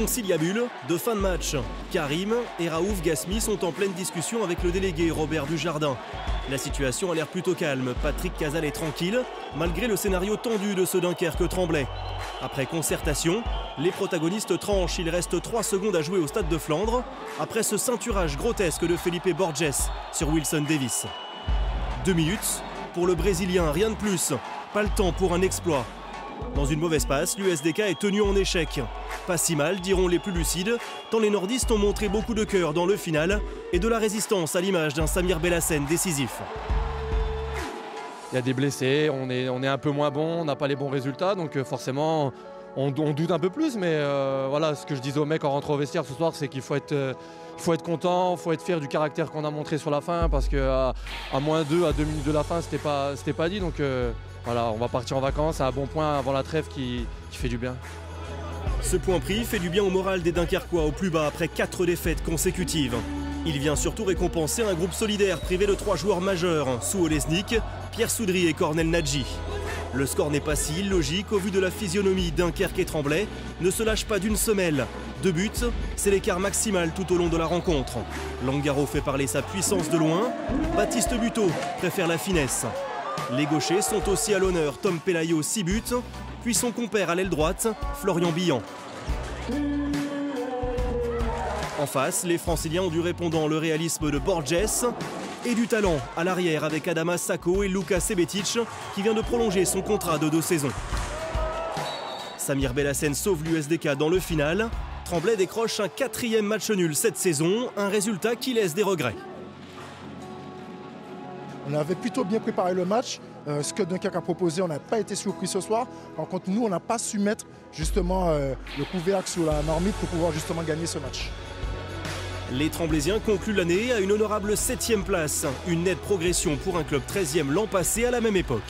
conciliabule de fin de match. Karim et Raouf Gasmi sont en pleine discussion avec le délégué Robert Dujardin. La situation a l'air plutôt calme. Patrick Casal est tranquille, malgré le scénario tendu de ce Dunkerque-Tremblay. Après concertation, les protagonistes tranchent. Il reste 3 secondes à jouer au Stade de Flandre, après ce ceinturage grotesque de Felipe Borges sur Wilson Davis. 2 minutes pour le Brésilien, rien de plus. Pas le temps pour un exploit. Dans une mauvaise passe, l'USDK est tenu en échec. Pas si mal, diront les plus lucides, tant les nordistes ont montré beaucoup de cœur dans le final et de la résistance à l'image d'un Samir Belhassen décisif. Il y a des blessés, on est un peu moins bon, on n'a pas les bons résultats, donc forcément on doute un peu plus. Mais voilà, ce que je disais aux mecs en rentrant au vestiaire ce soir, c'est qu'il faut être content, il faut être fier du caractère qu'on a montré sur la fin, parce qu'à -2, à 2 minutes de la fin, c'était pas dit. Donc voilà, on va partir en vacances, c'est un bon point avant la trêve qui fait du bien. Ce point pris fait du bien au moral des Dunkerquois au plus bas après 4 défaites consécutives. Il vient surtout récompenser un groupe solidaire privé de 3 joueurs majeurs, Sou Olesnik, Pierre Soudry et Cornel Nadji. Le score n'est pas si illogique au vu de la physionomie. Dunkerque et Tremblay ne se lâchent pas d'une semelle. 2 buts, c'est l'écart maximal tout au long de la rencontre. Langaro fait parler sa puissance de loin. Baptiste Buteau préfère la finesse. Les gauchers sont aussi à l'honneur. Tom Pelayo, 6 buts, puis son compère à l'aile droite, Florian Billan. En face, les Franciliens ont du répondant, le réalisme de Borges et du talent à l'arrière avec Adama Sako et Luka Sebetic qui vient de prolonger son contrat de 2 saisons. Samir Belhassen sauve l'USDK dans le final. Tremblay décroche un 4e match nul cette saison, un résultat qui laisse des regrets. On avait plutôt bien préparé le match. Ce que Dunkerque a proposé, on n'a pas été surpris ce soir. Par contre, nous, on n'a pas su mettre justement le couvercle sur la marmite pour pouvoir justement gagner ce match. Les Tremblaysiens concluent l'année à une honorable 7e place. Une nette progression pour un club 13e l'an passé à la même époque.